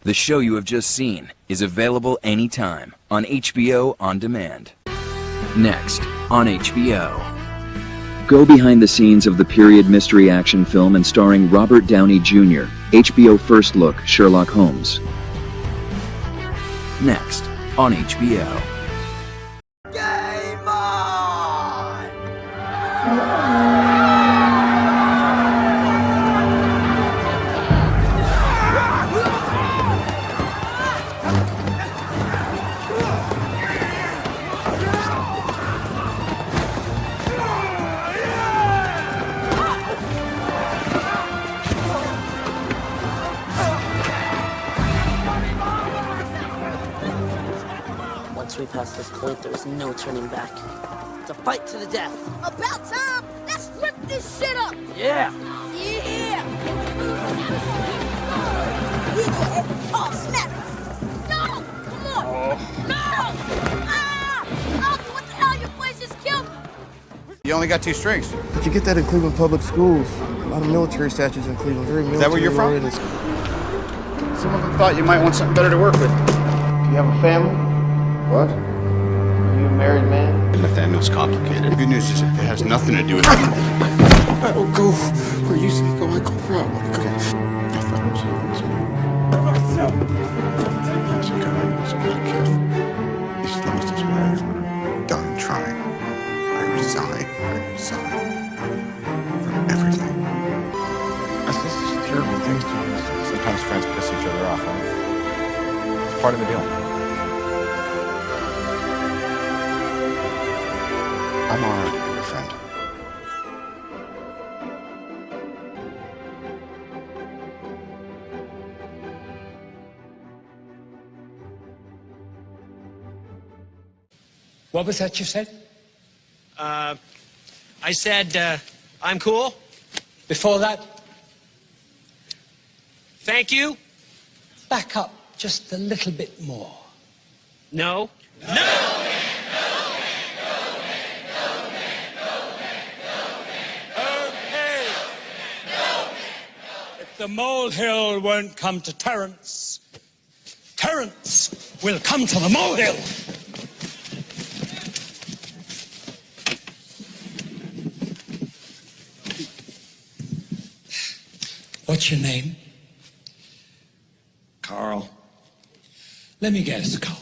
The show you have just seen is available anytime on HBO On Demand. Next on HBO. Go behind the scenes of the period mystery action film and starring Robert Downey Jr., HBO First Look Sherlock Holmes. Next on HBO. Game on! Once we pass this point, there is no turning back. It's a fight to the death. About time! Let's rip this shit up! Yeah! Yeah! Oh, snap! No! Come on! No! Ah! Oh, what the hell? Your place just killed me! You only got 2 strings. But you get that in Cleveland public schools. A lot of military statues in Cleveland. Very military. Is that where you're from? oriented. Some of them thought you might want something better to work with. Do you have a family? What? Are you a married man? The family's complicated. The good news is it has nothing to do with I don't go where you say go. I go where I want to go. I thought it was He's a guy, he's a good kid. He's lost his marriage. I'm done trying. I resign from everything. That's just terrible things to do. Sometimes friends piss each other off, right? It's part of the deal. I'm all right, my friend. What was that you said? I said, I'm cool. Before that? Thank you. Back up just a little bit more. No. Okay. If the molehill won't come to Terence, Terence will come to the molehill. What's your name? Carl. Let me guess, Carl.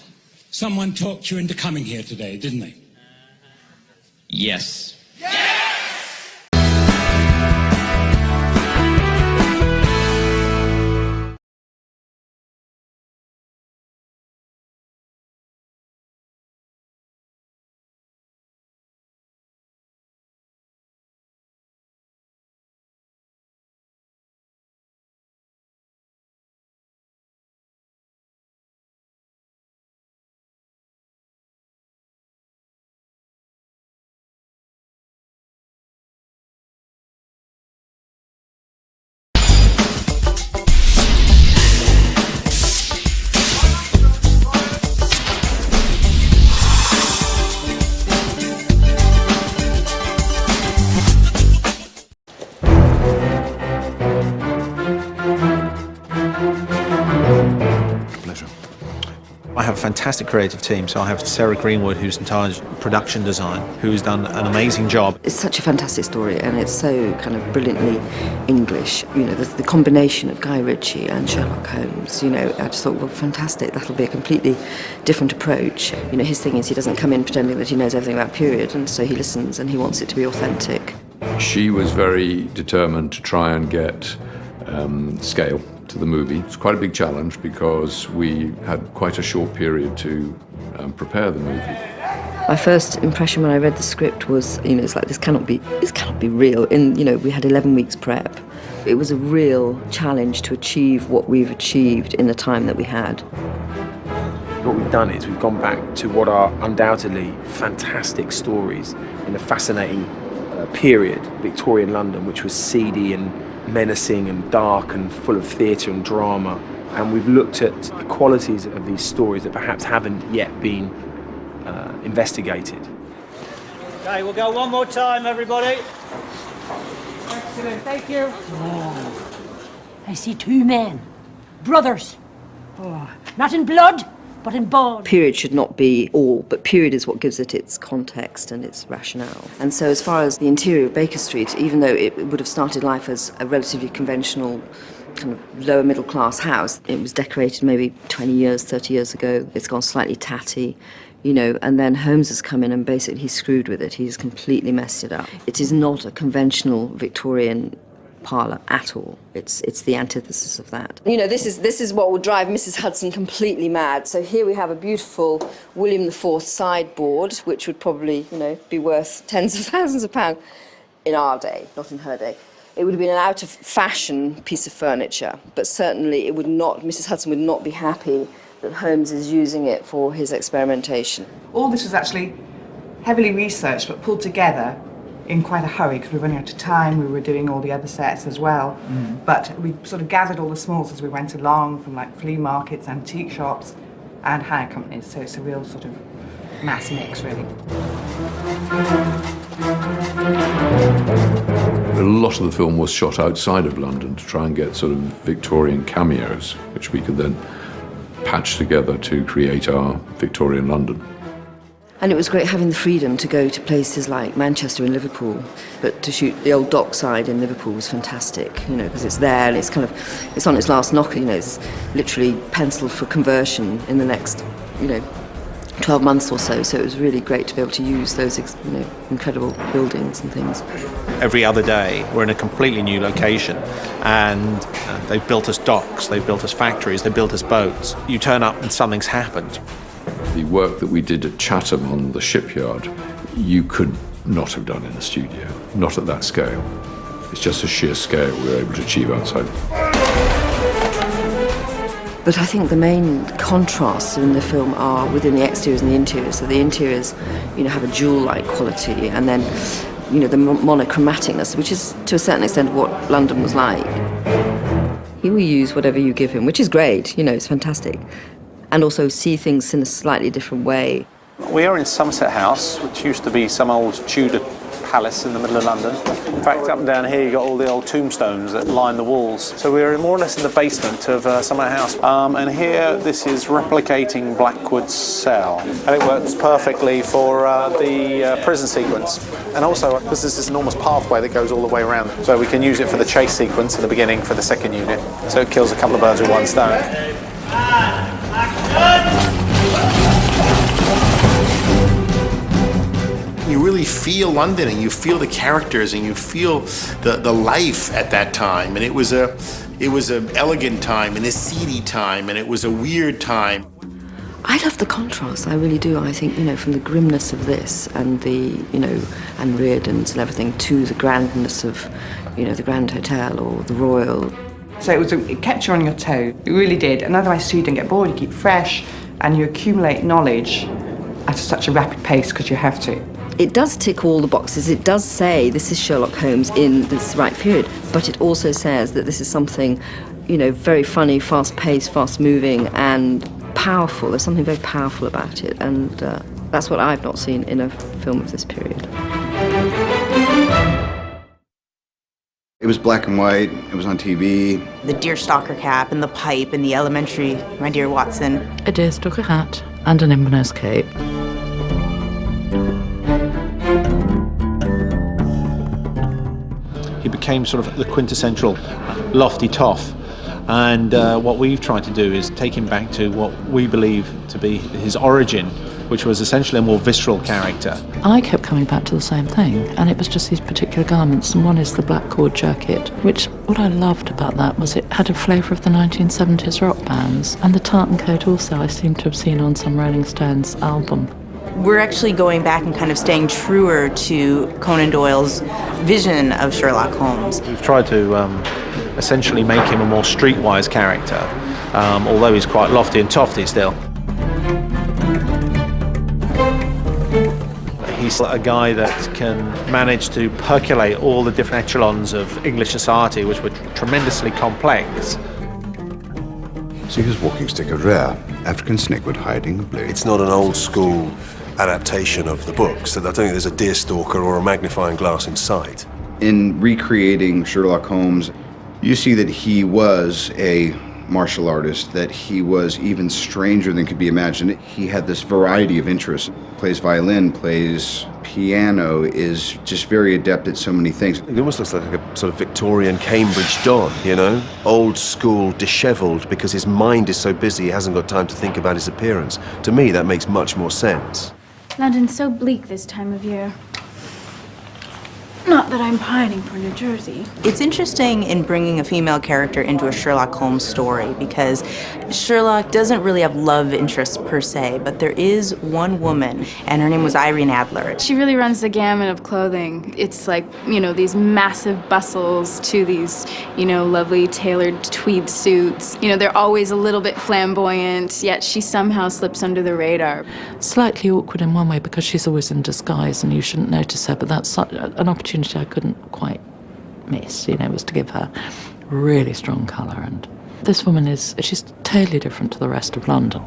Someone talked you into coming here today, didn't they? Yes. Pleasure. I have a fantastic creative team. So I have Sarah Greenwood, who's in charge of production design, who's done an amazing job. It's such a fantastic story, and it's so kind of brilliantly English. You know, the combination of Guy Ritchie and Sherlock Holmes, you know, I just thought, well, fantastic, that'll be a completely different approach. You know, his thing is he doesn't come in pretending that he knows everything about period, and so he listens and he wants it to be authentic. She was very determined to try and get scale to the movie. It's quite a big challenge because we had quite a short period to prepare the movie. My first impression when I read the script was, you know, it's like this cannot be real. You know, we had 11 weeks prep. It was a real challenge to achieve what we've achieved in the time that we had. What we've done is we've gone back to what are undoubtedly fantastic stories in a fascinating period, Victorian London, which was seedy and menacing and dark and full of theatre and drama. And we've looked at the qualities of these stories that perhaps haven't yet been investigated. Okay, we'll go one more time, everybody. Excellent, thank you. I see 2 men, brothers, Oh, not in blood, but in bone. Period should not be all, but period is what gives it its context and its rationale. And so as far as the interior of Baker Street, even though it would have started life as a relatively conventional kind of lower middle class house, it was decorated maybe 20 years, 30 years ago. It's gone slightly tatty, you know, and then Holmes has come in and basically he's screwed with it. He's completely messed it up. It is not a conventional Victorian parlour at all. It's the antithesis of that. You know, this is what would drive Mrs. Hudson completely mad. So here we have a beautiful William IV sideboard, which would probably, you know, be worth tens of thousands of pounds in our day, not in her day. It would have been an out-of-fashion piece of furniture, but certainly it would not, Mrs. Hudson would not be happy that Holmes is using it for his experimentation. All this was actually heavily researched but pulled together in quite a hurry because we were running out of time. We were doing all the other sets as well. But we sort of gathered all the smalls as we went along, from like flea markets, antique shops and hire companies. So it's a real sort of mass mix, really. A lot of the film was shot outside of London to try and get sort of Victorian cameos, which we could then patch together to create our Victorian London. And it was great having the freedom to go to places like Manchester and Liverpool, but to shoot the old dockside in Liverpool was fantastic, you know, because it's there and it's on its last knocker, you know, it's literally penciled for conversion in the next, you know, 12 months or so. So it was really great to be able to use those, you know, incredible buildings and things. Every other day, we're in a completely new location, and they've built us docks, they've built us factories, they've built us boats. You turn up and something's happened. The work that we did at Chatham on the shipyard, you could not have done in a studio, not at that scale. It's just a sheer scale we were able to achieve outside. But I think the main contrasts in the film are within the exteriors and the interiors. So the interiors, you know, have a jewel-like quality, and then, you know, the monochromaticness, which is to a certain extent what London was like. He will use whatever you give him, which is great, you know, it's fantastic. And also see things in a slightly different way. We are in Somerset House, which used to be some old Tudor palace in the middle of London. In fact, up and down here you've got all the old tombstones that line the walls. So we're more or less in the basement of Somerset House. And here this is replicating Blackwood's cell. And it works perfectly for the prison sequence. And also, because there's this enormous pathway that goes all the way around. So we can use it for the chase sequence in the beginning for the second unit. So it kills a couple of birds with one stone. You really feel London, and you feel the characters, and you feel the life at that time. And it was a elegant time, and a seedy time, and it was a weird time. I love the contrast, I really do. I think, you know, from the grimness of this and the, you know, and Reardon's and everything to the grandness of, you know, the Grand Hotel or the Royal. So it kept you on your toe, it really did. And otherwise, so you don't get bored, you keep fresh, and you accumulate knowledge at such a rapid pace because you have to. It does tick all the boxes. It does say this is Sherlock Holmes in this right period, but it also says that this is something, you know, very funny, fast-paced, fast-moving, and powerful. There's something very powerful about it, and that's what I've not seen in a film of this period. It was black and white, it was on TV. The deerstalker cap and the pipe and the elementary, my dear Watson. A deerstalker hat and an Inverness cape. He became sort of the quintessential lofty toff. And what we've tried to do is take him back to what we believe to be his origin, which was essentially a more visceral character. I kept coming back to the same thing, and it was just these particular garments. And one is the black cord jacket, which what I loved about that was it had a flavour of the 1970s rock bands. And the tartan coat also I seem to have seen on some Rolling Stones album. We're actually going back and kind of staying truer to Conan Doyle's vision of Sherlock Holmes. We've tried to essentially make him a more streetwise character, although he's quite lofty and tofty still. He's a guy that can manage to percolate all the different echelons of English society, which were tremendously complex. See his walking stick, a rare African snakewood hiding a blade. It's not an old school adaptation of the book, so I don't think there's a deerstalker or a magnifying glass in sight. In recreating Sherlock Holmes, you see that he was a martial artist that he was even stranger than could be imagined. He had this variety of interests. Plays violin, plays piano, is just very adept at so many things. It almost looks like a sort of Victorian Cambridge Don, you know? Old school, dishevelled, because his mind is so busy he hasn't got time to think about his appearance. To me, that makes much more sense. London's so bleak this time of year. Not that I'm pining for New Jersey. It's interesting in bringing a female character into a Sherlock Holmes story because Sherlock doesn't really have love interests per se, but there is one woman, and her name was Irene Adler. She really runs the gamut of clothing. It's like, you know, these massive bustles to these, you know, lovely tailored tweed suits. You know, they're always a little bit flamboyant, yet she somehow slips under the radar. Slightly awkward in one way because she's always in disguise and you shouldn't notice her, but that's an opportunity I couldn't quite miss, you know, was to give her really strong colour. And this woman she's totally different to the rest of London.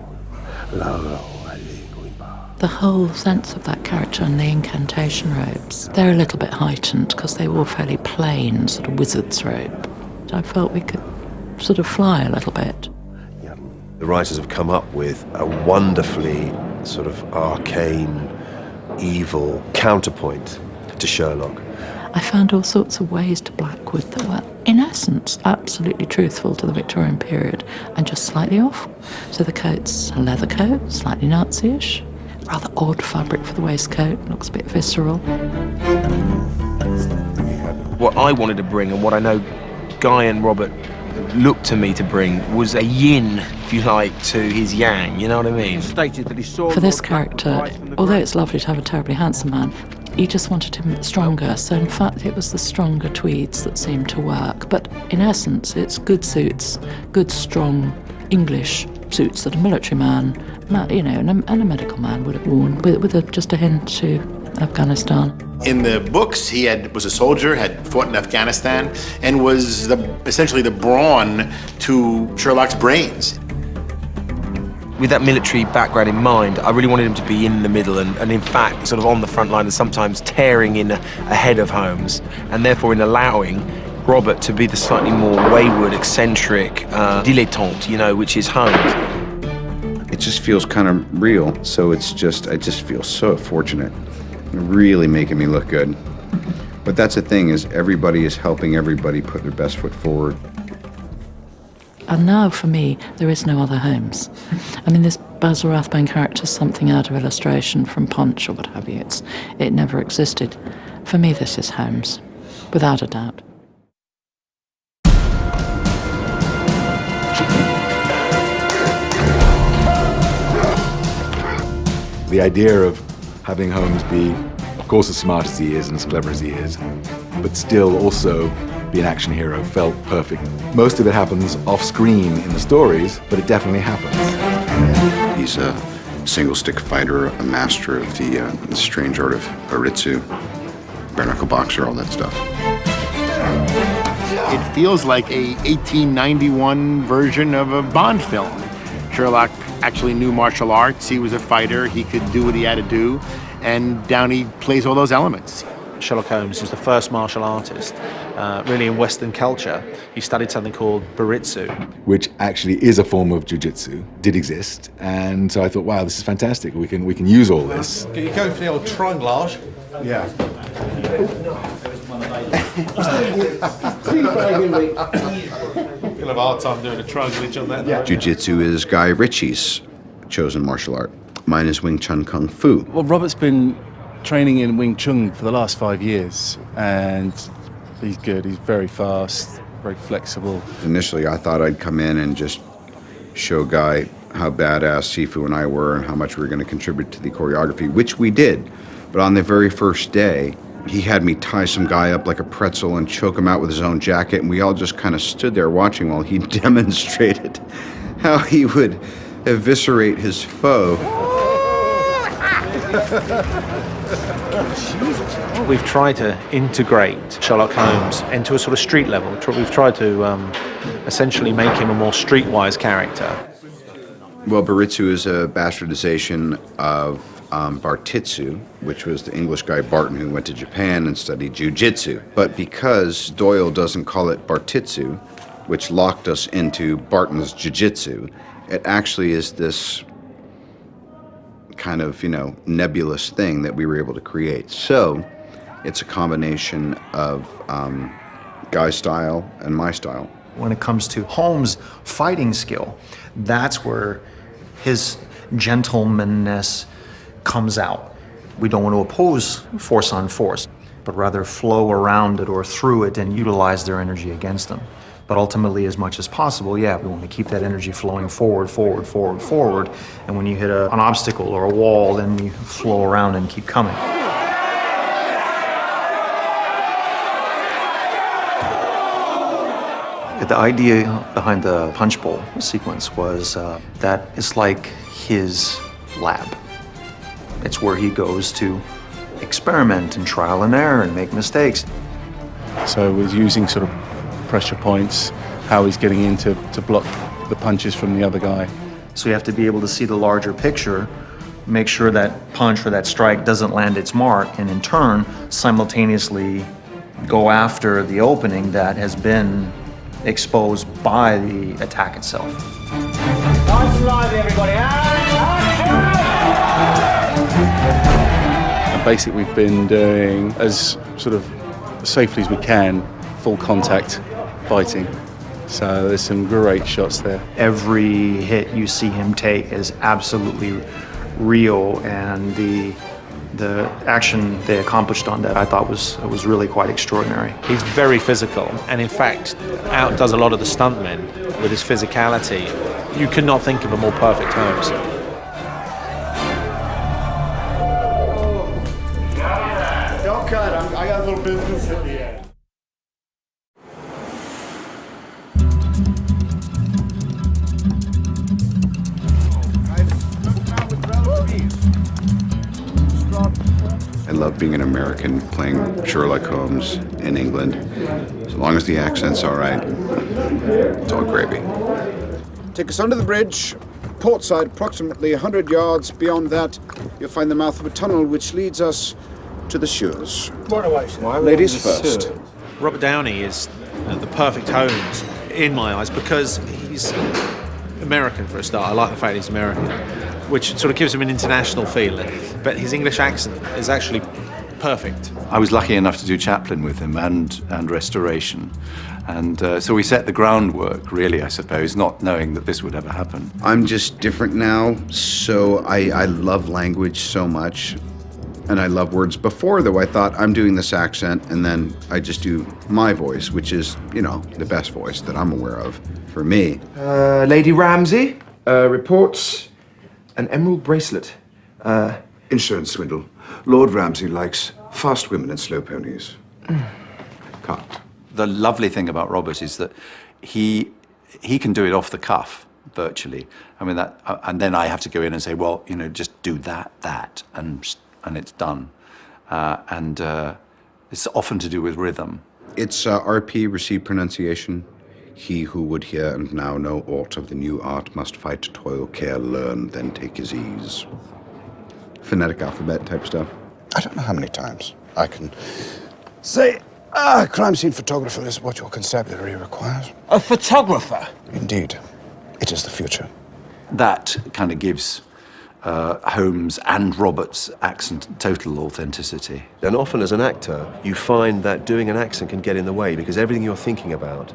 The whole sense of that character and the incantation robes, they're a little bit heightened because they wore fairly plain sort of wizard's robe. I felt we could sort of fly a little bit. The writers have come up with a wonderfully sort of arcane, evil counterpoint to Sherlock. I found all sorts of ways to Blackwood that were, in essence, absolutely truthful to the Victorian period and just slightly off. So the coat's a leather coat, slightly Nazi-ish, rather odd fabric for the waistcoat, looks a bit visceral. What I wanted to bring, and what I know Guy and Robert looked to me to bring, was a yin, if you like, to his yang, you know what I mean? For this character, although it's lovely to have a terribly handsome man, he just wanted him stronger, so in fact it was the stronger tweeds that seemed to work. But in essence, it's good suits, good, strong English suits that a military man, you know, and a medical man would have worn, with just a hint to Afghanistan. In the books, he was a soldier, had fought in Afghanistan, and was essentially the brawn to Sherlock's brains. With that military background in mind, I really wanted him to be in the middle and in fact sort of on the front line and sometimes tearing in ahead of Holmes, and therefore in allowing Robert to be the slightly more wayward, eccentric, dilettante, you know, which is Holmes. It just feels kind of real, so I just feel so fortunate. Really making me look good. But that's the thing, is everybody is helping everybody put their best foot forward. And now, for me, there is no other Holmes. I mean, this Basil Rathbone character is something out of illustration from Punch or what have you. It never existed. For me, this is Holmes, without a doubt. The idea of having Holmes be, of course, as smart as he is and as clever as he is, but still also be an action hero felt perfect. Most of it happens off screen in the stories, but it definitely happens. He's a single-stick fighter, a master of the strange art of Baritsu, bare-knuckle boxer, all that stuff. It feels like a 1891 version of a Bond film. Sherlock actually knew martial arts, he was a fighter, he could do what he had to do, and Downey plays all those elements. Sherlock Holmes was the first martial artist, really in Western culture. He studied something called Baritsu. Which actually is a form of jiu-jitsu, did exist, and so I thought, wow, this is fantastic. We can use all this. Can you go for the old trianglage? Yeah. You'll have a hard time doing a trianglage on that. Yeah. Jiu-jitsu is Guy Ritchie's chosen martial art. Mine is Wing Chun Kung Fu. Well, Robert's been training in Wing Chun for the last 5 years, and he's good. He's very fast, very flexible. Initially, I thought I'd come in and just show Guy how badass Sifu and I were and how much we were going to contribute to the choreography, which we did. But on the very first day, he had me tie some guy up like a pretzel and choke him out with his own jacket, and we all just kind of stood there watching while he demonstrated how he would eviscerate his foe. We've tried to integrate Sherlock Holmes into a sort of street level. We've tried to essentially make him a more streetwise character. Well, Baritsu is a bastardization of Bartitsu, which was the English guy Barton who went to Japan and studied jiu-jitsu. But because Doyle doesn't call it Bartitsu, which locked us into Barton's jiu-jitsu. It actually is this kind of, nebulous thing that we were able to create. So it's a combination of Guy's style and my style. When it comes to Holmes' fighting skill, that's where his gentlemanness comes out. We don't want to oppose force on force, but rather flow around it or through it and utilize their energy against them. But ultimately, as much as possible, yeah, we want to keep that energy flowing forward, forward, forward, forward. And when you hit an obstacle or a wall, then you flow around and keep coming. The idea behind the punch bowl sequence was that it's like his lab. It's where he goes to experiment and trial and error and make mistakes. So we're using sort of pressure points, how he's getting in to block the punches from the other guy. So you have to be able to see the larger picture, make sure that punch or that strike doesn't land its mark, and in turn, simultaneously go after the opening that has been exposed by the attack itself. Nice and lively, everybody. And basically we've been doing, as sort of safely as we can, full contact fighting. So there's some great shots there. Every hit you see him take is absolutely real, and the action they accomplished on that I thought was really quite extraordinary. He's very physical, and in fact outdoes a lot of the stuntmen with his physicality. You could not think of a more perfect Holmes. Don't cut. I got a little business at the end. I love being an American playing Sherlock Holmes in England. As long as the accent's all right, it's all gravy. Take us under the bridge. Port side, approximately 100 yards beyond that, you'll find the mouth of a tunnel which leads us to the shores. Ladies first. Robert Downey is the perfect Holmes in my eyes because he's American for a start. I like the fact he's American, which sort of gives him an international feeling. But his English accent is actually perfect. I was lucky enough to do Chaplin with him and Restoration. And so we set the groundwork, really, I suppose, not knowing that this would ever happen. I'm just different now, so I love language so much. And I love words. Before, though, I thought I'm doing this accent, and then I just do my voice, which is, the best voice that I'm aware of for me. Lady Ramsay reports an emerald bracelet. Insurance swindle. Lord Ramsay likes fast women and slow ponies. Can't. The lovely thing about Robert is that he can do it off the cuff, virtually. I mean, and then I have to go in and say, well, just do that, and it's done. And it's often to do with rhythm. It's RP, received pronunciation. He who would hear and now know aught of the new art must fight, toil, care, learn, then take his ease. Phonetic alphabet type stuff. I don't know how many times I can say, crime scene photographer is what your constabulary requires. A photographer? Indeed. It is the future. That kind of gives Holmes and Robert's accent total authenticity. And often as an actor, you find that doing an accent can get in the way because everything you're thinking about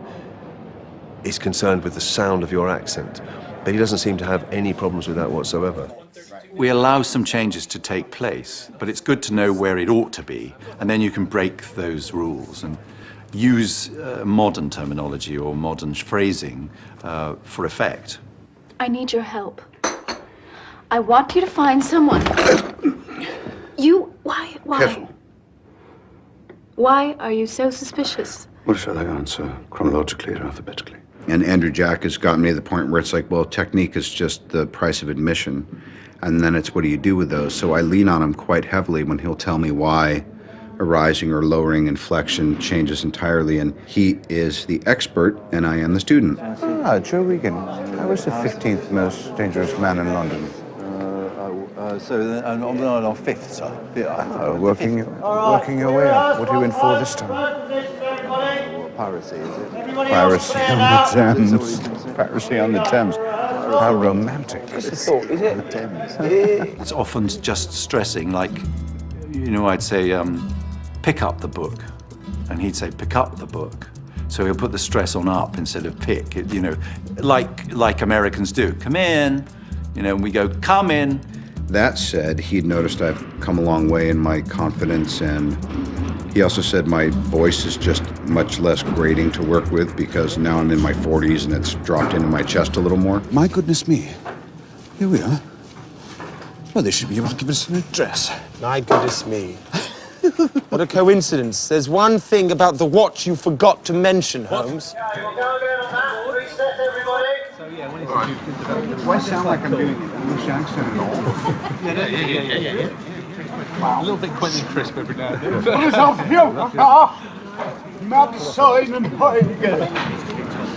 is concerned with the sound of your accent. But he doesn't seem to have any problems with that whatsoever. We allow some changes to take place, but it's good to know where it ought to be, and then you can break those rules and use modern terminology or modern phrasing for effect. I need your help. I want you to find someone. Why? Careful. Why are you so suspicious? What shall I answer, chronologically or alphabetically? And Andrew Jack has gotten me to the point where it's like, well, technique is just the price of admission. And then it's what do you do with those? So I lean on him quite heavily when he'll tell me why a rising or lowering inflection changes entirely. And he is the expert, and I am the student. Joe Regan. I was the 15th most dangerous man in London. On fifth, sir. Working your way up. What are you in for this time? piracy, is it? Everybody else Piracy clear on now? the Thames. Piracy on the Thames. How romantic. Is it? The Thames. It's often just stressing, like, you know, I'd say, pick up the book. And he'd say, pick up the book. So he'll put the stress on up instead of pick, you know, like Americans do. Come in, you know, and we go, come in. That said, he'd noticed I've come a long way in my confidence, and he also said my voice is just much less grating to work with because now I'm in my 40s and it's dropped into my chest a little more. My goodness me. Here we are. Well, they should be able to give us an address. My goodness me. What a coincidence. There's one thing about the watch you forgot to mention, Holmes. Okay, we'll go again on that. Reset, everybody. Do I sound like I'm doing an English accent at all? A little bit Quentin Crisp every now and then. What is up here? Map sign and hide together.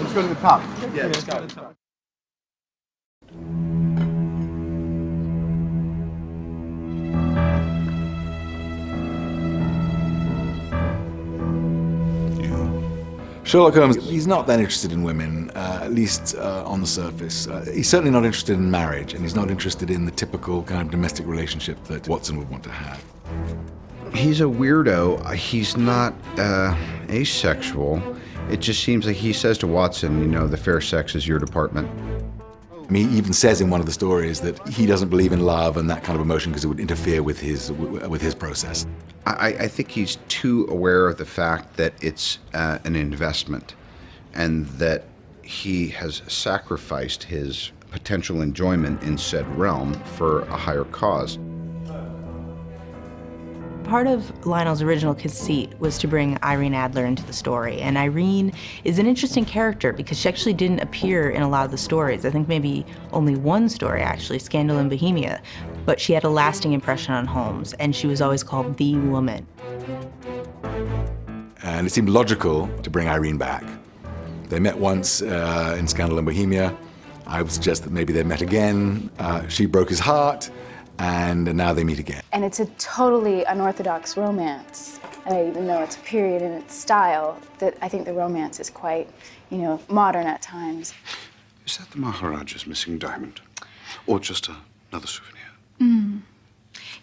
Let's go to the top. Yeah, let's go to the top. Sherlock Holmes, he's not that interested in women, at least on the surface. He's certainly not interested in marriage, and he's not interested in the typical kind of domestic relationship that Watson would want to have. He's a weirdo. He's not asexual. It just seems like he says to Watson, you know, the fair sex is your department. I mean, he even says in one of the stories that he doesn't believe in love and that kind of emotion because it would interfere with his process. I think he's too aware of the fact that it's an investment and that he has sacrificed his potential enjoyment in said realm for a higher cause. Part of Lionel's original conceit was to bring Irene Adler into the story, and Irene is an interesting character because she actually didn't appear in a lot of the stories. I think maybe only one story, actually, Scandal in Bohemia, but she had a lasting impression on Holmes, and she was always called the woman. And it seemed logical to bring Irene back. They met once in Scandal in Bohemia. I would suggest that maybe they met again. She broke his heart, and now they meet again. And it's a totally unorthodox romance. Even though it's a period in its style, that I think the romance is quite, you know, modern at times. Is that the Maharaja's missing diamond? Or just another souvenir?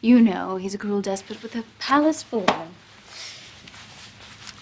You know, he's a cruel despot with a palace full of them.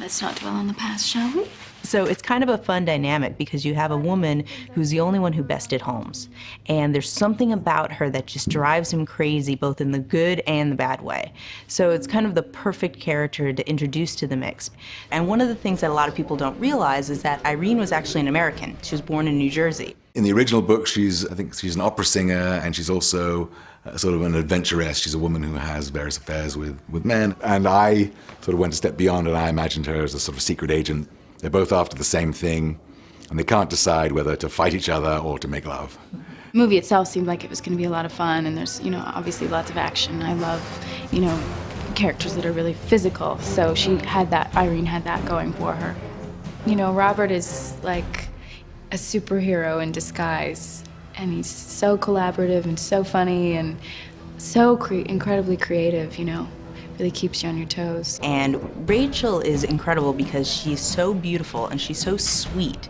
Let's not dwell on the past, shall we? So it's kind of a fun dynamic because you have a woman who's the only one who bested Holmes. And there's something about her that just drives him crazy, both in the good and the bad way. So it's kind of the perfect character to introduce to the mix. And one of the things that a lot of people don't realize is that Irene was actually an American. She was born in New Jersey. In the original book, I think she's an opera singer, and she's also sort of an adventuress. She's a woman who has various affairs with men. And I sort of went a step beyond, and I imagined her as a sort of secret agent. They're both after the same thing, and they can't decide whether to fight each other or to make love. The movie itself seemed like it was going to be a lot of fun, and there's, you know, obviously lots of action. I love, you know, characters that are really physical, so Irene had that going for her. You know, Robert is like a superhero in disguise, and he's so collaborative and so funny and so incredibly creative, you know. Really keeps you on your toes. And Rachel is incredible because she's so beautiful and she's so sweet.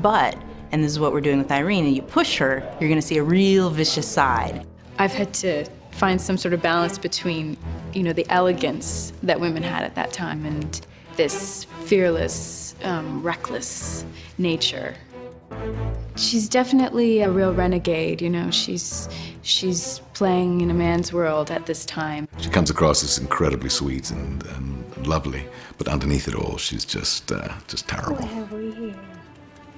But, and this is what we're doing with Irene, and you push her, you're gonna see a real vicious side. I've had to find some sort of balance between, you know, the elegance that women had at that time and this fearless, reckless nature. She's definitely a real renegade, you know. She's playing in a man's world at this time. She comes across as incredibly sweet and lovely, but underneath it all, she's just terrible. What have we here?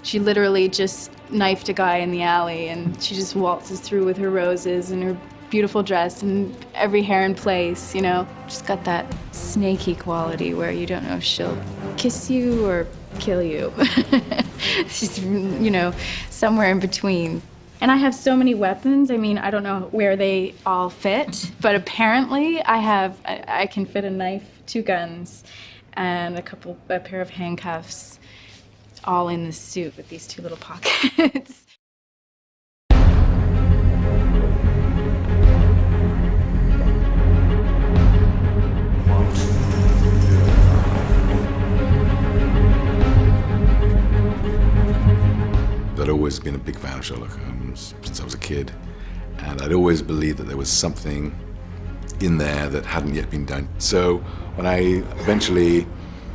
She literally just knifed a guy in the alley, and she just waltzes through with her roses and her beautiful dress and every hair in place, you know. She's got that snaky quality where you don't know if she'll kiss you or kill you. She's, you know, somewhere in between. And I have so many weapons. I mean, I don't know where they all fit, but apparently I can fit a knife, 2 guns, and a pair of handcuffs, all in this suit with these 2 little pockets. always been a big fan of Sherlock Holmes since I was a kid, and I'd always believed that there was something in there that hadn't yet been done. So when I eventually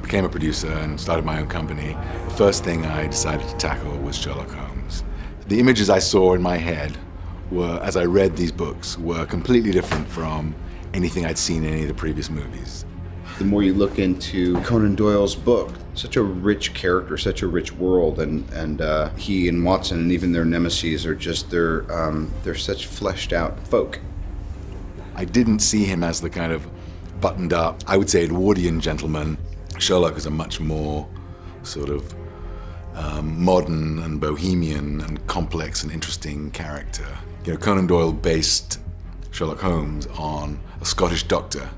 became a producer and started my own company, the first thing I decided to tackle was Sherlock Holmes. The images I saw in my head were, as I read these books, were completely different from anything I'd seen in any of the previous movies. The more you look into Conan Doyle's book, such a rich character, such a rich world, and he and Watson and even their nemesis are just, they're such fleshed out folk. I didn't see him as the kind of buttoned up, I would say Edwardian gentleman. Sherlock is a much more sort of modern and bohemian and complex and interesting character. You know, Conan Doyle based Sherlock Holmes on a Scottish doctor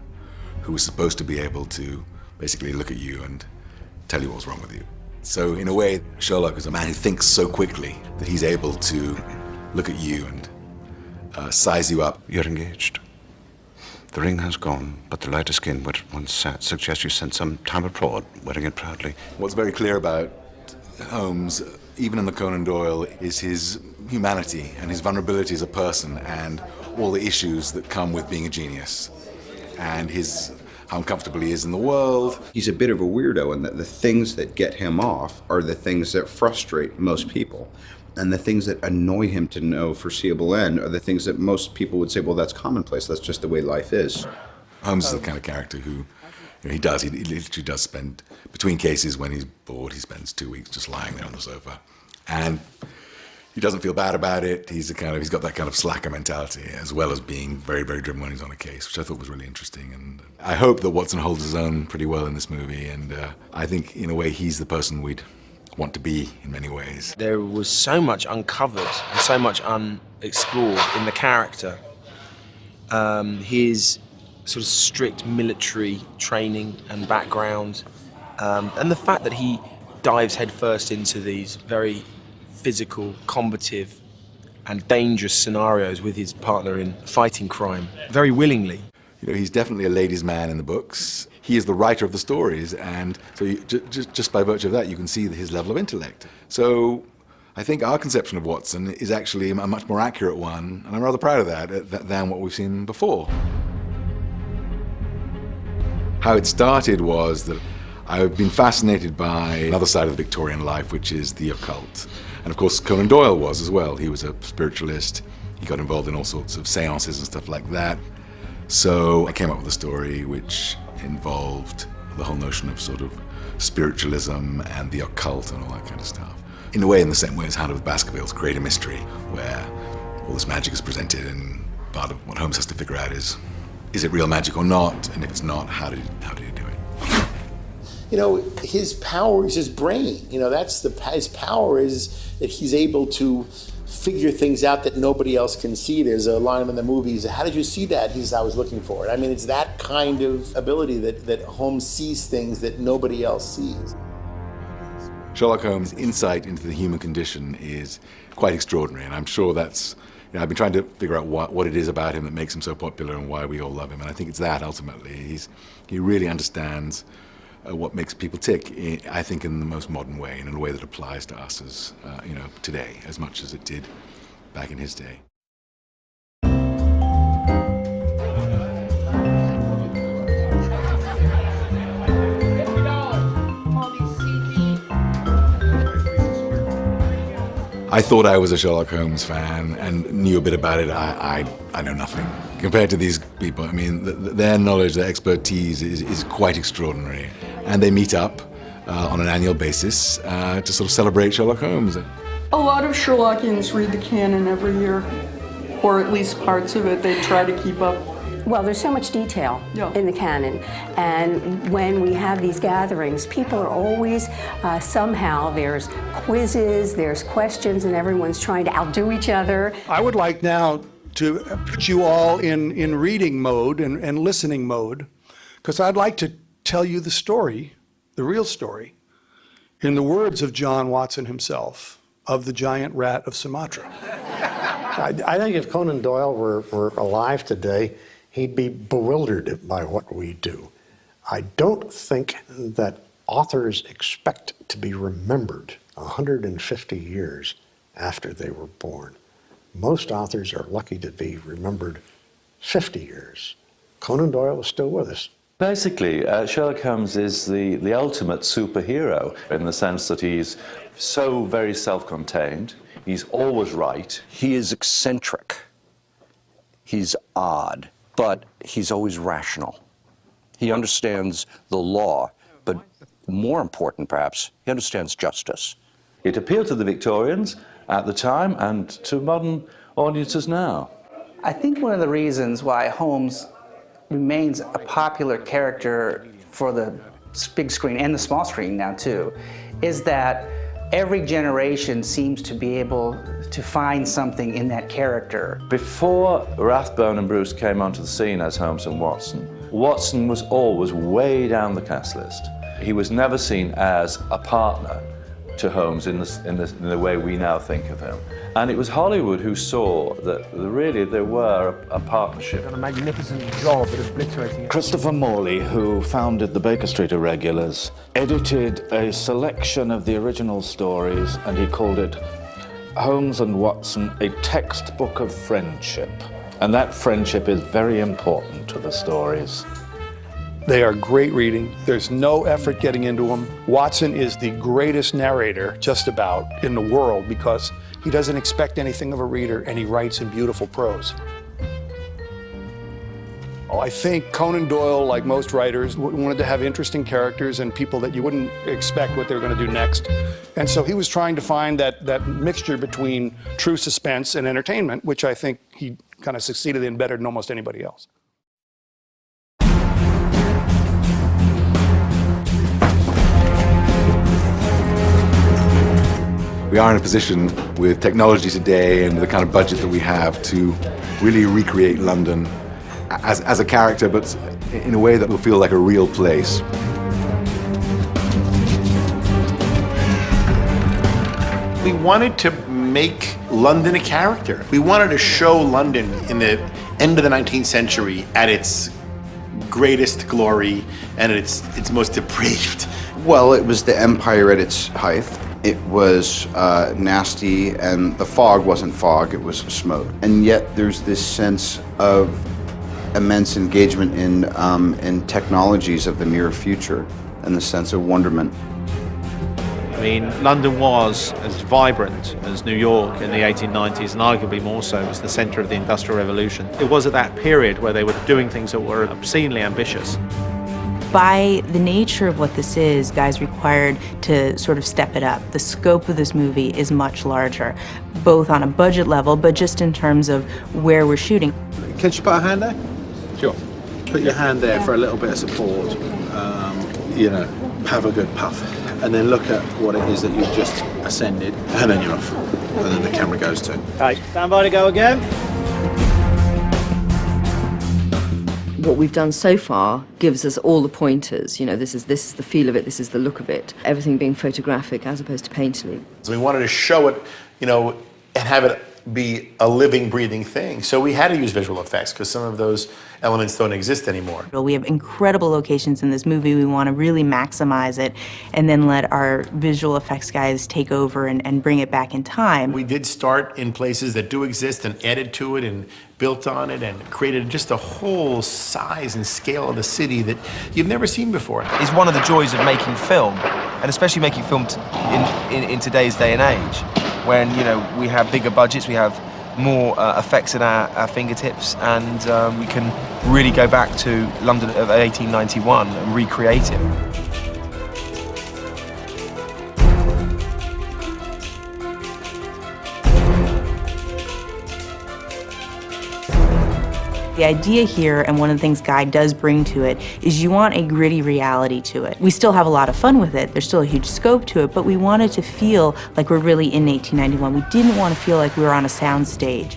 who was supposed to be able to basically look at you and tell you what was wrong with you. So in a way, Sherlock is a man who thinks so quickly that he's able to look at you and size you up. You're engaged. The ring has gone, but the lighter skin where it once sat suggests you spent some time abroad, wearing it proudly. What's very clear about Holmes, even in the Conan Doyle, is his humanity and his vulnerability as a person and all the issues that come with being a genius. And how uncomfortable he is in the world. He's a bit of a weirdo, and the things that get him off are the things that frustrate most people. And the things that annoy him to no foreseeable end are the things that most people would say, well, that's commonplace, that's just the way life is. Holmes is the kind of character who, you know, he literally does spend, between cases when he's bored, he spends 2 weeks just lying there on the sofa. And he doesn't feel bad about it. He's got that kind of slacker mentality, as well as being very, very driven when he's on a case, which I thought was really interesting. And I hope that Watson holds his own pretty well in this movie. And I think, in a way, he's the person we'd want to be in many ways. There was so much uncovered and so much unexplored in the character. His sort of strict military training and background, and the fact that he dives headfirst into these very physical, combative, and dangerous scenarios with his partner in fighting crime, very willingly. You know, he's definitely a ladies' man in the books. He is the writer of the stories, and so just by virtue of that, you can see his level of intellect. So I think our conception of Watson is actually a much more accurate one, and I'm rather proud of that, than what we've seen before. How it started was that I've been fascinated by another side of Victorian life, which is the occult. And of course, Conan Doyle was as well. He was a spiritualist. He got involved in all sorts of seances and stuff like that. So I came up with a story which involved the whole notion of sort of spiritualism and the occult and all that kind of stuff. In a way, in the same way as Hound of the Baskervilles, create a mystery where all this magic is presented, and part of what Holmes has to figure out is it real magic or not? And if it's not, how did he do it? You know, his power is his brain. You know, his power is that he's able to figure things out that nobody else can see. There's a line in the movies, how did you see that? He says, I was looking for it. I mean, it's that kind of ability that Holmes sees things that nobody else sees. Sherlock Holmes' insight into the human condition is quite extraordinary, and I'm sure that's, you know, I've been trying to figure out what it is about him that makes him so popular and why we all love him, and I think it's that ultimately. He really understands what makes people tick, I think, in the most modern way, and in a way that applies to us as, you know, today, as much as it did back in his day. I thought I was a Sherlock Holmes fan and knew a bit about it. I know nothing. Compared to these people, I mean, their knowledge, their expertise is quite extraordinary. And they meet up on an annual basis to sort of celebrate Sherlock Holmes. A lot of Sherlockians read the canon every year, or at least parts of it. They try to keep up. Well, there's so much detail in the canon, and when we have these gatherings, people are always, somehow, there's quizzes, there's questions, and everyone's trying to outdo each other. I would like now to put you all in reading mode and listening mode, because I'd like to tell you the story, the real story, in the words of John Watson himself, of the giant rat of Sumatra. I think if Conan Doyle were alive today, he'd be bewildered by what we do. I don't think that authors expect to be remembered 150 years after they were born. Most authors are lucky to be remembered 50 years. Conan Doyle is still with us. Basically, Sherlock Holmes is the ultimate superhero in the sense that he's so very self-contained, he's always right. He is eccentric, he's odd, but he's always rational. He understands the law, but more important perhaps, he understands justice. It appealed to the Victorians at the time and to modern audiences now. I think one of the reasons why Holmes remains a popular character for the big screen and the small screen now too, is that every generation seems to be able to find something in that character. Before Rathbone and Bruce came onto the scene as Holmes and Watson, Watson was always way down the cast list. He was never seen as a partner to Holmes in the way we now think of him. And it was Hollywood who saw that really there were a partnership. Done a magnificent job at obliterating it. Christopher Morley, who founded the Baker Street Irregulars, edited a selection of the original stories, and he called it Holmes and Watson, a textbook of friendship. And that friendship is very important to the stories. They are great reading. There's no effort getting into them. Watson is the greatest narrator, just about, in the world because he doesn't expect anything of a reader and he writes in beautiful prose. I think Conan Doyle, like most writers, wanted to have interesting characters and people that you wouldn't expect what they were going to do next. And so he was trying to find that mixture between true suspense and entertainment, which I think he kind of succeeded in better than almost anybody else. We are in a position with technology today and the kind of budget that we have to really recreate London as a character, but in a way that will feel like a real place. We wanted to make London a character. We wanted to show London in the end of the 19th century at its greatest glory and at its most depraved. Well, it was the empire at its height. It was nasty, and the fog wasn't fog, it was smoke. And yet there's this sense of immense engagement in technologies of the near future and the sense of wonderment. I mean, London was as vibrant as New York in the 1890s, and arguably more so as the centre of the Industrial Revolution. It was at that period where they were doing things that were obscenely ambitious. By the nature of what this is, guys required to sort of step it up. The scope of this movie is much larger, both on a budget level, but just in terms of where we're shooting. Can you put a hand there? Sure. Put your hand there for a little bit of support. You know, have a good puff. And then look at what it is that you've just ascended, and then you're off. And then the camera goes too. Okay, stand by to go again. What we've done so far gives us all the pointers. You know, this is the feel of it, this is the look of it. Everything being photographic as opposed to painterly. So we wanted to show it, you know, and have it be a living, breathing thing. So we had to use visual effects because some of those elements don't exist anymore. We have incredible locations in this movie. We want to really maximize it and then let our visual effects guys take over and bring it back in time. We did start in places that do exist and added to it and built on it and created just a whole size and scale of the city that you've never seen before. It's one of the joys of making film, and especially making film in today's day and age, when, you know, we have bigger budgets, we have more effects at our fingertips, and we can really go back to London of 1891 and recreate it. The idea here, and one of the things Guy does bring to it, is you want a gritty reality to it. We still have a lot of fun with it, there's still a huge scope to it, but we wanted to feel like we're really in 1891. We didn't want to feel like we were on a sound stage.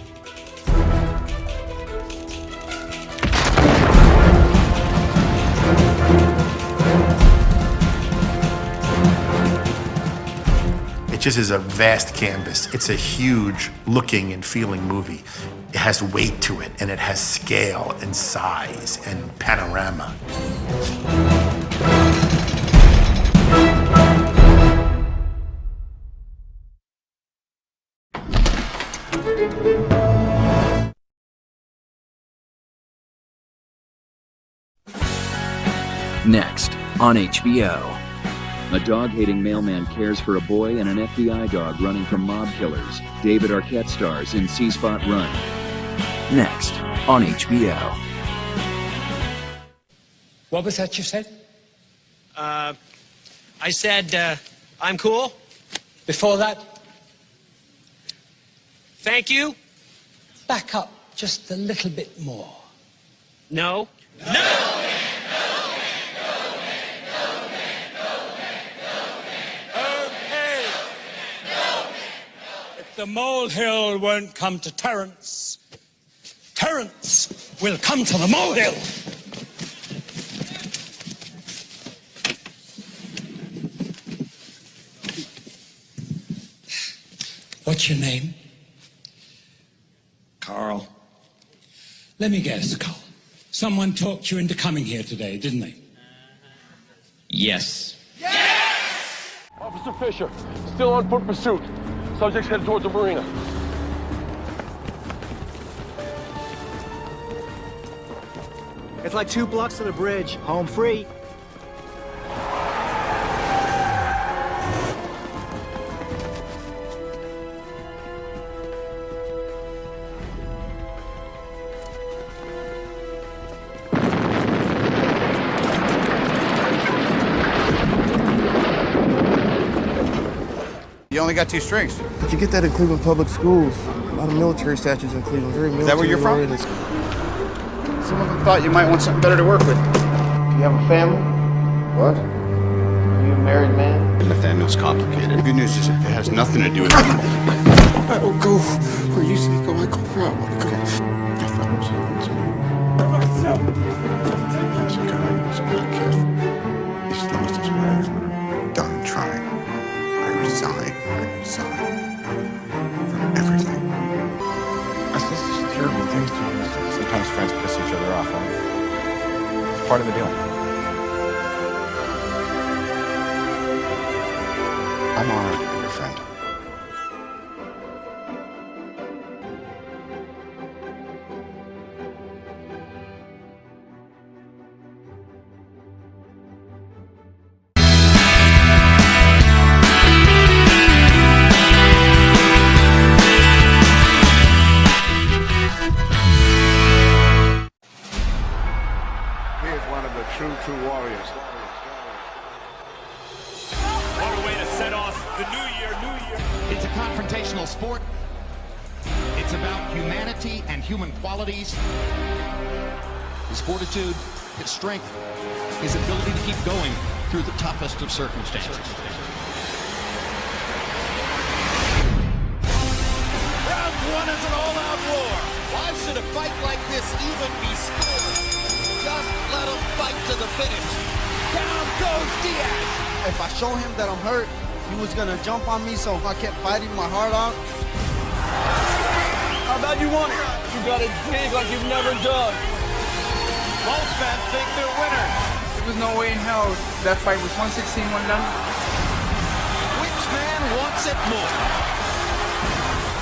It just is a vast canvas. It's a huge looking and feeling movie. It has weight to it, and it has scale and size and panorama. Next on HBO. A dog-hating mailman cares for a boy and an FBI dog running from mob killers. David Arquette stars in C-Spot Run. Next on HBO. What was that you said? I said, I'm cool. Before that? Thank you. Back up just a little bit more. No. No! Okay. If the molehill won't come to Terrence, Terrence will come to the molehill. What's your name? Carl. Let me guess, Carl. Someone talked you into coming here today, didn't they? Yes. Officer Fisher, still on foot pursuit. Subject's headed towards the marina. It's like 2 blocks to the bridge. Home free. You only got 2 strings. But you get that in Cleveland Public Schools. A lot of military statues in Cleveland. Very military. Is that where you're from? Some of them thought you might want something better to work with. Do you have a family? What? Are you a married man? Nathaniel's complicated. The good news is it has nothing to do with I will go where you say go. I go where I want to go. I thought it was He's a guy. He's a good kid. He's lost his way. Done trying. I resign from everything. That's just a terrible thing to do. Sometimes friends piss each other off, right? It's part of the deal. I'm honored to be your friend. True warriors. What a way to set off the new year. It's a confrontational sport. It's about humanity and human qualities. His fortitude, his strength, his ability to keep going through the toughest of circumstances. Round 1 is an all-out war. Why should a fight like this even be scored? Just let him fight to the finish. Down goes Diaz. If I show him that I'm hurt, he was gonna jump on me, so I kept fighting my heart out. How bad you want it? You got it big like you've never done. Both men think they're winners. There was no way in hell that fight was 116, 1 down. Which man wants it more?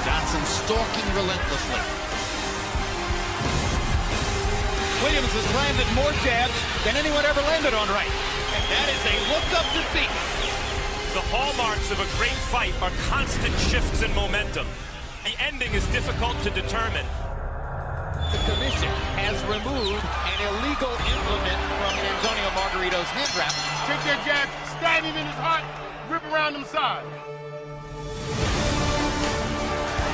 Johnson stalking relentlessly. Williams has landed more jabs than anyone ever landed on right. And that is a look-up defeat. The hallmarks of a great fight are constant shifts in momentum. The ending is difficult to determine. The commission has removed an illegal implement from Antonio Margarito's hand wrap. Take that jab, stab him in his heart, rip around him side.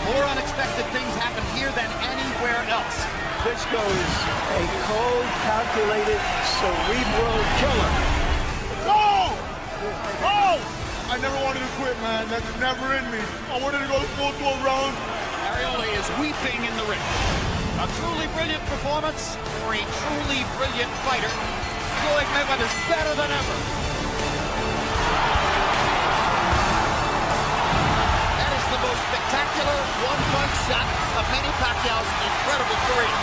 More unexpected things happen here than anywhere else. Klitschko is a cold, calculated, cerebral killer. Go! Go! I never wanted to quit, man. That's never in me. I wanted to go full 12 rounds. Arioli is weeping in the ring. A truly brilliant performance for a truly brilliant fighter. Floyd Mayweather's better than ever. That is the most spectacular one-punch shot of Manny Pacquiao's incredible career.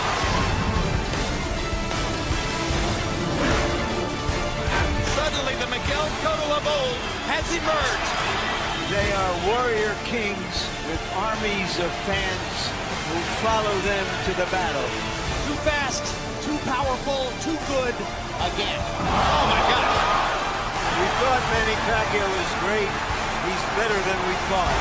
Suddenly, the Miguel Cotto of old has emerged. They are warrior kings with armies of fans who follow them to the battle. Too fast, too powerful, too good again. Oh my gosh. We thought Manny Pacquiao was great. He's better than we thought.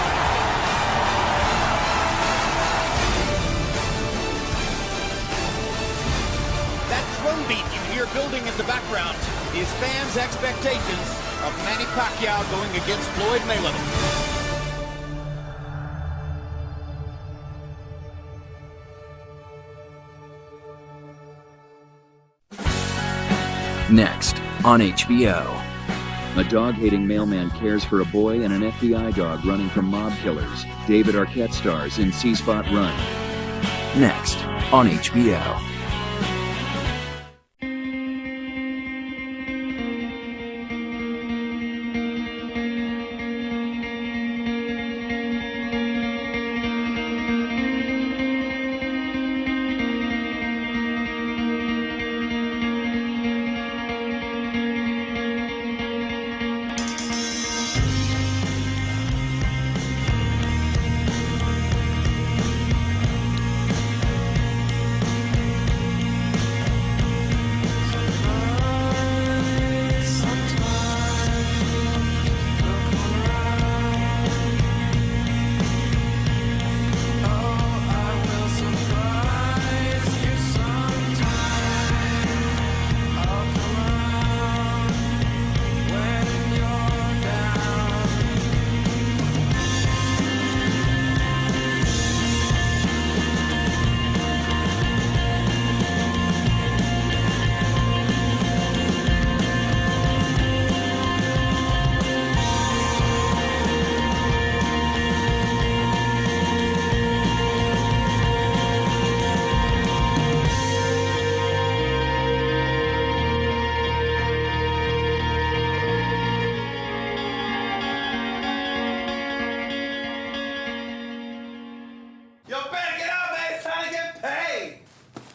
That drum beat you hear building in the background is fans' expectations of Manny Pacquiao going against Floyd Mayweather. Next on HBO. A dog-hating mailman cares for a boy and an FBI dog running from mob killers. David Arquette stars in C-Spot Run. Next on HBO.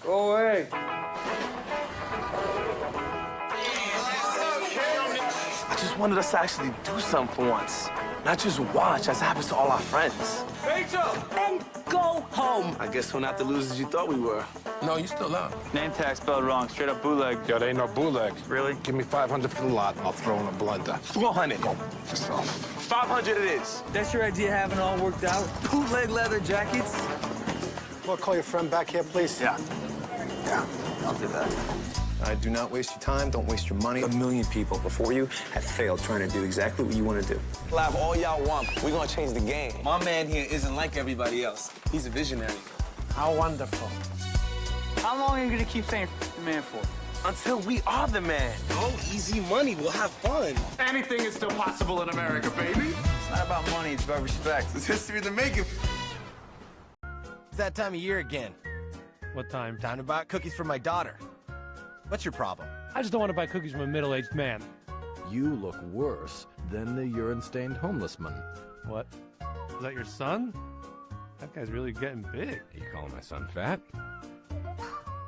Go away. I just wanted us to actually do something for once. Not just watch, as happens to all our friends. Rachel! And go home. I guess we're not the losers you thought we were. No, you still up. Name tag spelled wrong. Straight up bootleg. Yo, there ain't no bootleg. Really? Give me 500 for the lot. I'll throw in a blender. 400. Go. 500 it is. That's your idea, having it all worked out? Bootleg leather jackets? Well, call your friend back here, please. Yeah. Yeah, I'll do that. Do not waste your time. Don't waste your money. 1 million people before you have failed trying to do exactly what you want to do. Laugh all y'all want. We're gonna change the game. My man here isn't like everybody else. He's a visionary. How wonderful. How long are you gonna keep saying the man for? Until we are the man. Oh, easy money. We'll have fun. Anything is still possible in America, baby. It's not about money. It's about respect. It's history of the making. It's that time of year again. What time? Time to buy cookies for my daughter. What's your problem? I just don't want to buy cookies from a middle-aged man. You look worse than the urine-stained homeless man. What? Is that your son? That guy's really getting big. Are you calling my son fat?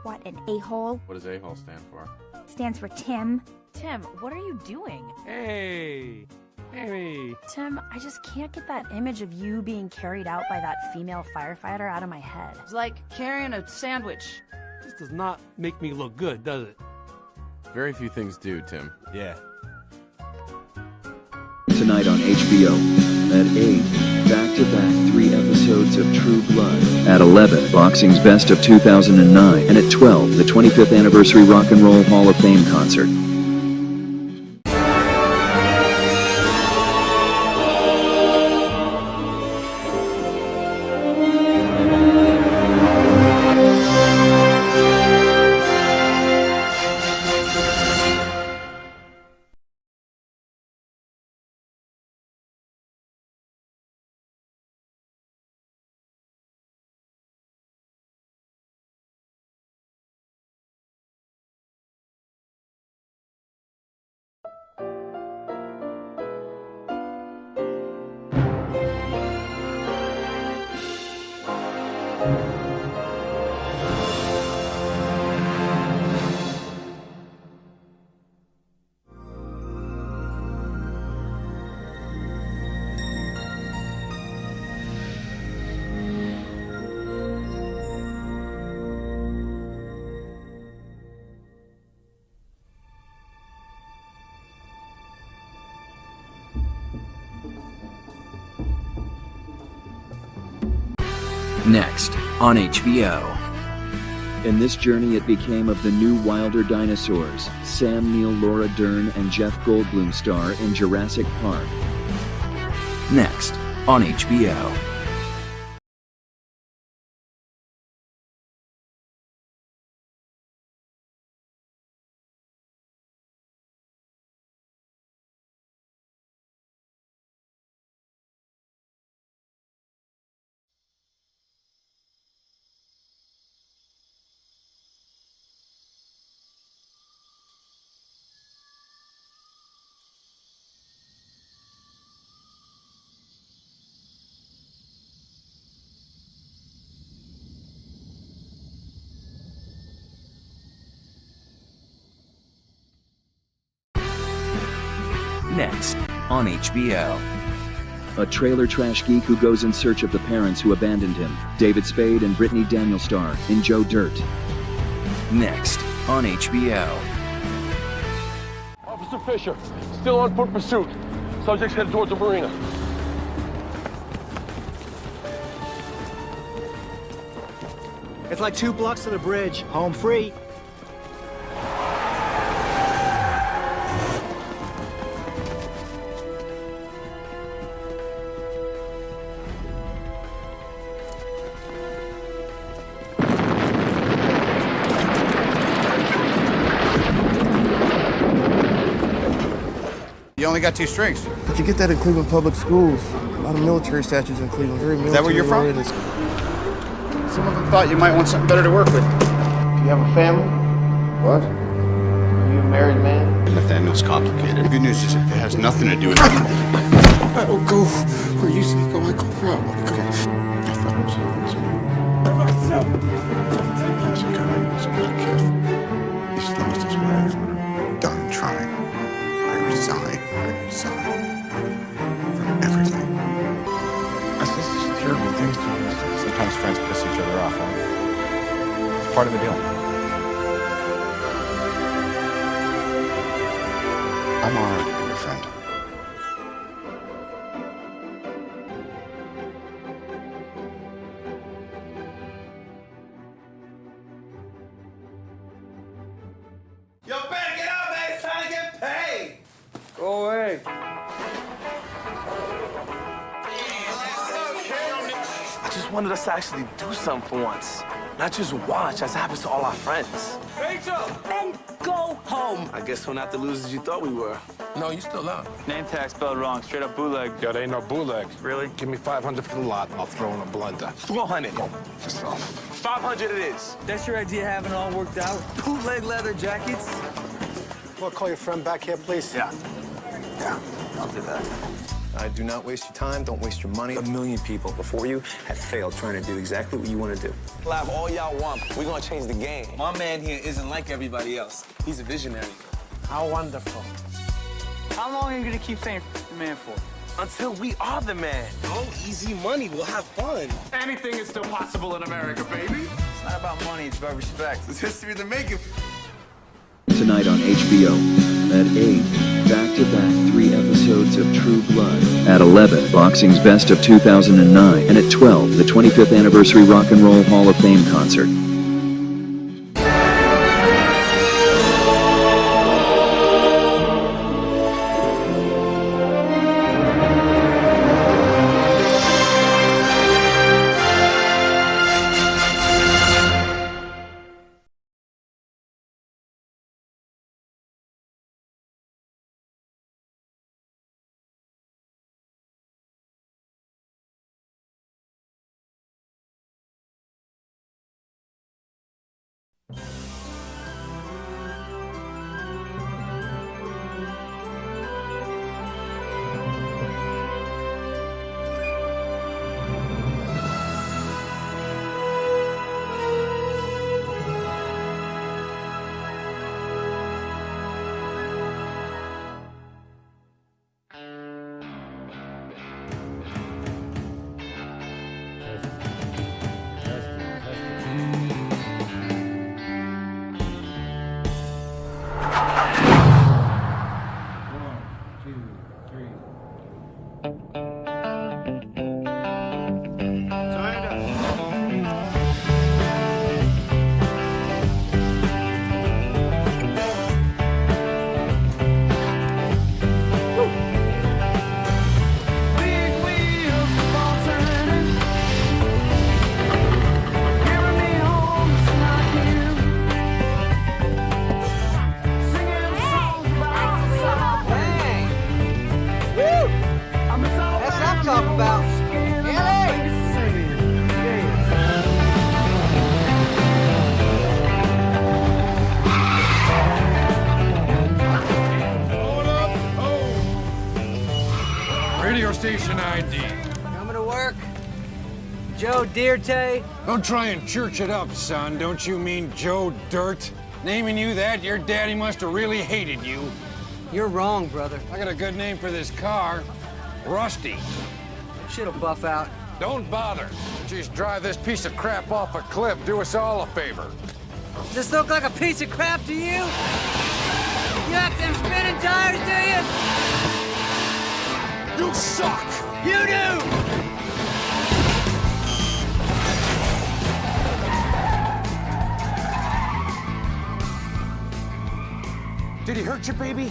What, an a-hole? What does a-hole stand for? Stands for Tim. Tim, what are you doing? Hey! Amy! Tim, I just can't get that image of you being carried out by that female firefighter out of my head. It's like carrying a sandwich. This does not make me look good, does it? Very few things do, Tim. Yeah. Tonight on HBO. At 8, back-to-back 3 episodes of True Blood. At 11, boxing's best of 2009. And at 12, the 25th anniversary Rock and Roll Hall of Fame concert. Next on HBO. In this journey it became of the new wilder dinosaurs. Sam Neill, Laura Dern, and Jeff Goldblum star in Jurassic Park. Next on HBO. Next on HBO. A trailer trash geek who goes in search of the parents who abandoned him. David Spade and Brittany Daniel star in Joe Dirt. Next on HBO. Officer Fisher, still on foot pursuit. Subject's headed towards the marina. It's like 2 blocks to the bridge. Home free. You only got 2 strings. But you get that in Cleveland public schools. A lot of military statues in Cleveland. Very military. Is that where you're from? Some of them thought you might want something better to work with. Do you have a family? What? Are you a married man? Nathaniel's complicated. The good news is it has nothing to do with I will go where you say go. I go where I want to go. I thought it was always me. He's a guy, he's a good kid. He's lost his way. I'm done trying. I resign from everything. That's just terrible things to do. Sometimes friends piss each other off, right? It's part of the deal. I'm all right, your friend. Yo, better get out, man. It's time to get paid. Go away. I just wanted us to actually do something for once. Not just watch, as happens to all our friends. Rachel! Ben, go home! I guess we're not the losers you thought we were. No, you still out. Name tag spelled wrong. Straight up bootleg. Yo, there ain't no bootleg. Really? Give me 500 for the lot. I'll throw in a blender. 400. Just throw. 500 it is. That's your idea, having it all worked out? Bootleg leather jackets? Well, call your friend back here, please. Yeah, I'll do that. Do not waste your time, don't waste your money. 1 million people before you have failed trying to do exactly what you want to do. Laugh all y'all want. We're gonna change the game. My man here isn't like everybody else. He's a visionary. How wonderful. How long are you gonna keep saying the man for? Until we are the man. No easy money. We'll have fun. Anything is still possible in America, baby. It's not about money, it's about respect. It's history to make it. Tonight on HBO. At 8, back-to-back 3 episodes of True Blood. At 11, Boxing's Best of 2009. And at 12, the 25th Anniversary Rock and Roll Hall of Fame concert. Immigration ID. Coming to work? Joe Dirte? Don't try and church it up, son. Don't you mean Joe Dirt? Naming you that, your daddy must have really hated you. You're wrong, brother. I got a good name for this car. Rusty. Shit'll buff out. Don't bother. Just drive this piece of crap off a cliff. Do us all a favor. Does this look like a piece of crap to you? You like them spinning tires, do you? You suck! You do! Did he hurt you, baby?